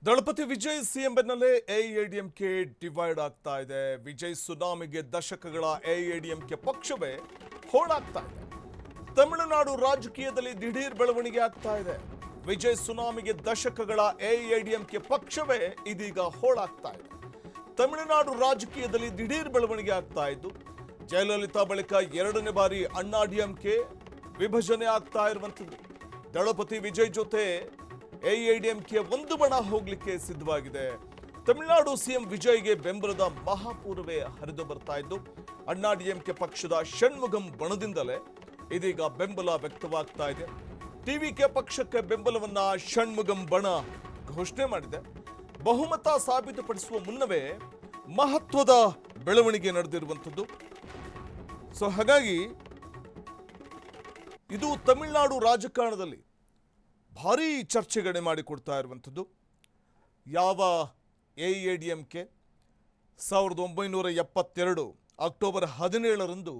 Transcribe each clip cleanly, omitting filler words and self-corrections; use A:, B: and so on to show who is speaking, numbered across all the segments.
A: ದಳಪತಿ Vijay CM ಬೆನ್ನಲ್ಲೇ AIADMK divide ಆಗ್ತಾ ಇದೆ. ವಿಜಯ್ ಸುನಾಮಿಗೆ ದಶಕಗಳ ಎಐಎಡಿಎಂಕೆ ಪಕ್ಷವೇ ಹೋಳಾಗ್ತಾ ಇದೆ. ತಮಿಳುನಾಡು ರಾಜಕೀಯದಲ್ಲಿ ದಿಢೀರ್ ಬೆಳವಣಿಗೆ ಆಗ್ತಾ ಇದೆ. ವಿಜಯ್ ಸುನಾಮಿಗೆ ದಶಕಗಳ ಎಐಎಡಿಎಂಕೆ ಪಕ್ಷವೇ ಇದೀಗ ಹೋಳಾಗ್ತಾ ಇದೆ. ತಮಿಳುನಾಡು ರಾಜಕೀಯದಲ್ಲಿ ದಿಢೀರ್ ಬೆಳವಣಿಗೆ ಆಗ್ತಾ ಇದ್ದು, ಜಯಲಲಿತಾ ಬಳಿಕ ಎರಡನೇ ಬಾರಿ ಅಣ್ಣಾ ಡಿಎಂಕೆ ವಿಭಜನೆ ಆಗ್ತಾ ಇರುವಂಥದ್ದು. ದಳಪತಿ ವಿಜಯ್ ಜೊತೆ ಎಐಎಡಿಎಂಕೆ ಒಂದು ಬಣ ಹೋಗ್ಲಿಕ್ಕೆ ಸಿದ್ಧವಾಗಿದೆ. ತಮಿಳುನಾಡು ಸಿಎಂ ವಿಜಯ್ಗೆ ಬೆಂಬಲದ ಮಹಾಪೂರ್ವೇ ಹರಿದು ಬರ್ತಾ ಇದ್ದು, ಅಣ್ಣಾ ಡಿಎಂಕೆ ಪಕ್ಷದ ಷಣ್ಮುಗಂ ಬಣದಿಂದಲೇ ಇದೀಗ ಬೆಂಬಲ ವ್ಯಕ್ತವಾಗ್ತಾ ಇದೆ. ಟಿವಿಕೆ ಪಕ್ಷಕ್ಕೆ ಬೆಂಬಲವನ್ನ ಷಣ್ಮುಗಂ ಬಣ ಘೋಷಣೆ ಮಾಡಿದೆ. ಬಹುಮತ ಸಾಬೀತುಪಡಿಸುವ ಮುನ್ನವೇ ಮಹತ್ವದ ಬೆಳವಣಿಗೆ ನಡೆದಿರುವಂಥದ್ದು. ಸೊ ಹಾಗಾಗಿ ಇದು ತಮಿಳುನಾಡು ರಾಜಕಾರಣದಲ್ಲಿ ಭಾರೀ ಚರ್ಚೆಗಳೇ ಮಾಡಿಕೊಡ್ತಾ ಇರುವಂಥದ್ದು. ಯಾವ ಎಐಎಡಿಎಂಕೆ 1972 ಅಕ್ಟೋಬರ್ 17ರಂದು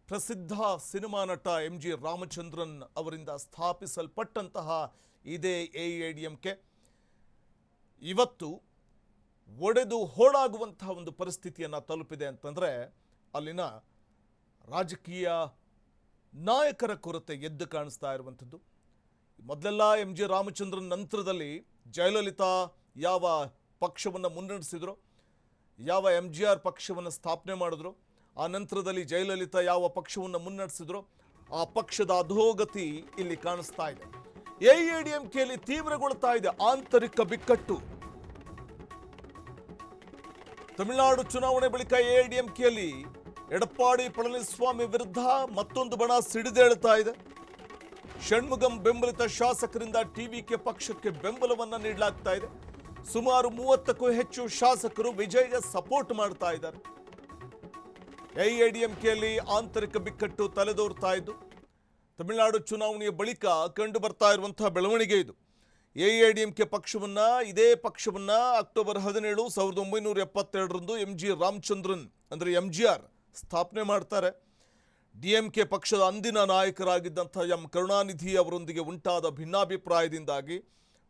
A: ಪ್ರಸಿದ್ಧ ಸಿನಿಮಾ ನಟ MG ರಾಮಚಂದ್ರನ್ ಅವರಿಂದ ಸ್ಥಾಪಿಸಲ್ಪಟ್ಟಂತಹ ಇದೇ ಎಐಎಡಿಎಂಕೆ ಇವತ್ತು ಒಡೆದು ಹೋಳಾಗುವಂತಹ ಒಂದು ಪರಿಸ್ಥಿತಿಯನ್ನು ತಲುಪಿದೆ ಅಂತಂದರೆ ಅಲ್ಲಿನ ರಾಜಕೀಯ ನಾಯಕರ ಕೊರತೆ ಎದ್ದು ಕಾಣಿಸ್ತಾ ಇರುವಂಥದ್ದು. ಮೊದಲೆಲ್ಲ MG ರಾಮಚಂದ್ರನ್ ನಂತರದಲ್ಲಿ ಜಯಲಲಿತಾ ಯಾವ ಪಕ್ಷವನ್ನು ಮುನ್ನಡೆಸಿದ್ರು, ಯಾವ MGR ಪಕ್ಷವನ್ನು ಸ್ಥಾಪನೆ ಮಾಡಿದ್ರು, ಆ ನಂತರದಲ್ಲಿ ಜಯಲಲಿತಾ ಯಾವ ಪಕ್ಷವನ್ನು ಮುನ್ನಡೆಸಿದ್ರು, ಆ ಪಕ್ಷದ ಅಧೋಗತಿ ಇಲ್ಲಿ ಕಾಣಿಸ್ತಾ ಇದೆ. ಎಐಎಡಿಎಂಕೆಯಲ್ಲಿ ತೀವ್ರಗೊಳ್ತಾ ಇದೆ ಆಂತರಿಕ ಬಿಕ್ಕಟ್ಟು. ತಮಿಳುನಾಡು ಚುನಾವಣೆ ಬಳಿಕ ಎಐಎಡಿಎಂಕೆಯಲ್ಲಿ ಎಡಪ್ಪಾಡಿ ಪಳನಿಸ್ವಾಮಿ ವಿರುದ್ಧ ಮತ್ತೊಂದು ಬಣ ಸಿಡಿದೇಳ್ತಾ ಇದೆ. ಷಣ್ಮುಗಂ ಬೆಂಬಲಿತ ಶಾಸಕರಿಂದ ಟಿವಿಕೆ ಪಕ್ಷಕ್ಕೆ ಬೆಂಬಲವನ್ನ ನೀಡಲಾಗ್ತಾ ಇದೆ. ಸುಮಾರು 30ಕ್ಕೂ ಹೆಚ್ಚು ಶಾಸಕರು ವಿಜಯ್ಗೆ ಸಪೋರ್ಟ್ ಮಾಡ್ತಾ ಇದ್ದಾರೆ. ಎಐಎಡಿಎಂಕೆಯಲ್ಲಿ ಆಂತರಿಕ ಬಿಕ್ಕಟ್ಟು ತಲೆದೋರ್ತಾ ಇದ್ದು, ತಮಿಳುನಾಡು ಚುನಾವಣೆಯ ಬಳಿಕ ಕಂಡು ಬರ್ತಾ ಇರುವಂತಹ ಬೆಳವಣಿಗೆ ಇದು. ಎಐಎಡಿಎಂಕೆ ಪಕ್ಷವನ್ನ ಅಕ್ಟೋಬರ್ 17 1972ರಂದು MG ರಾಮಚಂದ್ರನ್ ಅಂದ್ರೆ MGR ಸ್ಥಾಪನೆ ಮಾಡ್ತಾರೆ. ಡಿಎಂಕೆ ಪಕ್ಷದ ಅಂದಿನ ನಾಯಕರಾಗಿದ್ದಂಥ ಎಂ ಕರುಣಾನಿಧಿ ಅವರೊಂದಿಗೆ ಉಂಟಾದ ಭಿನ್ನಾಭಿಪ್ರಾಯದಿಂದಾಗಿ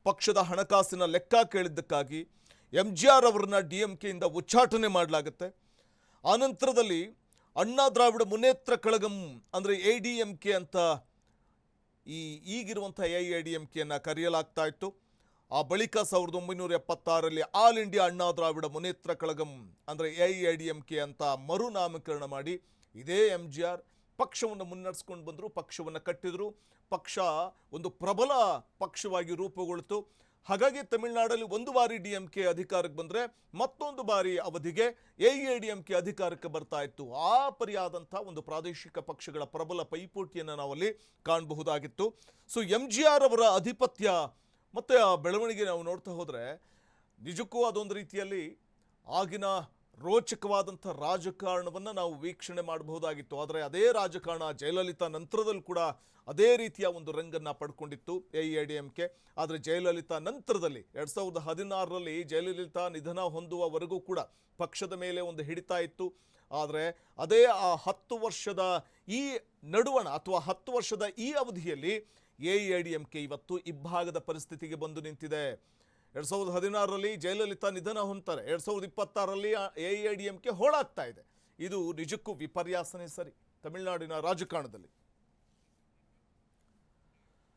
A: ಪಕ್ಷದ ಹಣಕಾಸಿನ ಲೆಕ್ಕ ಕೇಳಿದ್ದಕ್ಕಾಗಿ MGR ಅವರನ್ನ ಡಿಎಂಕೆಯಿಂದ ಉಚ್ಚಾಟನೆ ಮಾಡಲಾಗುತ್ತೆ. ಆನಂತರದಲ್ಲಿ ಅಣ್ಣಾ ದ್ರಾವಿಡ ಮುನ್ನೇತ್ರ ಕಳಗಂ ಅಂದರೆ ADMK ಅಂತ ಈಗಿರುವಂಥ ಎಐಎಡಿಎಂಕೆಯನ್ನು ಕರೆಯಲಾಗ್ತಾ ಇತ್ತು. ಆ ಬಳಿಕ 1976ರಲ್ಲಿ ಆಲ್ ಇಂಡಿಯಾ ಅಣ್ಣಾ ದ್ರಾವಿಡ ಮುನ್ನೇತ್ರ ಕಳಗಂ ಅಂದರೆ ಎಐಎಡಿಎಂಕೆ ಅಂತ ಮರುನಾಮಕರಣ ಮಾಡಿ ಇದೇ MGR ಪಕ್ಷವನ್ನು ಮುನ್ನಡೆಸ್ಕೊಂಡು ಬಂದರು, ಪಕ್ಷವನ್ನು ಕಟ್ಟಿದ್ರು. ಪಕ್ಷ ಒಂದು ಪ್ರಬಲ ಪಕ್ಷವಾಗಿ ರೂಪುಗೊಳ್ತು. ಹಾಗಾಗಿ ತಮಿಳುನಾಡಲ್ಲಿ ಒಂದು ಬಾರಿ ಡಿಎಂಕೆ ಅಧಿಕಾರಕ್ಕೆ ಬಂದರೆ ಮತ್ತೊಂದು ಬಾರಿ ಅವಧಿಗೆ ಎಐಎಡಿಎಂಕೆ ಅಧಿಕಾರಕ್ಕೆ ಬರ್ತಾ ಇತ್ತು. ಆ ಪರಿಯಾದಂಥ ಒಂದು ಪ್ರಾದೇಶಿಕ ಪಕ್ಷಗಳ ಪ್ರಬಲ ಪೈಪೋಟಿಯನ್ನು ನಾವಲ್ಲಿ ಕಾಣಬಹುದಾಗಿತ್ತು. ಸೊ MGR ಅವರ ಆಧಿಪತ್ಯ ಮತ್ತು ಆ ಬೆಳವಣಿಗೆ ನಾವು ನೋಡ್ತಾ ಹೋದರೆ ನಿಜಕ್ಕೂ ಅದೊಂದು ರೀತಿಯಲ್ಲಿ ಆಗಿನ ರೋಚಕವಾದಂಥ ರಾಜಕಾರಣವನ್ನು ನಾವು ವೀಕ್ಷಣೆ ಮಾಡಬಹುದಾಗಿತ್ತು. ಆದರೆ ಅದೇ ರಾಜಕಾರಣ ಜಯಲಲಿತಾ ನಂತರದಲ್ಲಿ ಕೂಡ ಅದೇ ರೀತಿಯ ಒಂದು ರಂಗನ್ನು ಪಡ್ಕೊಂಡಿತ್ತು ಎಐಎಡಿಎಂಕೆ. ಆದರೆ ಜಯಲಲಿತಾ ನಂತರದಲ್ಲಿ 2016ರಲ್ಲಿ ಜಯಲಲಿತಾ ನಿಧನ ಹೊಂದುವವರೆಗೂ ಕೂಡ ಪಕ್ಷದ ಮೇಲೆ ಒಂದು ಹಿಡಿತಾ ಇತ್ತು. ಆದರೆ ಅದೇ ಆ 10 ವರ್ಷದ ಈ ನಡುವಣ ಅಥವಾ 10 ವರ್ಷದ ಈ ಅವಧಿಯಲ್ಲಿ ಎಐಎಡಿಎಂಕೆ ಇವತ್ತು ಇಬ್ಬಾಗದ ಪರಿಸ್ಥಿತಿಗೆ ಬಂದು ನಿಂತಿದೆ. 2016ರಲ್ಲಿ ಜಯಲಲಿತಾ ನಿಧನ ಹೊಂದ್ತಾರೆ, 2026ರಲ್ಲಿ ಎಐಎಡಿಎಂಕೆ ಹೋಳಾಗ್ತಾ ಇದೆ. ಇದು ನಿಜಕ್ಕೂ ವಿಪರ್ಯಾಸನೇ ಸರಿ ತಮಿಳುನಾಡಿನ ರಾಜಕಾರಣದಲ್ಲಿ.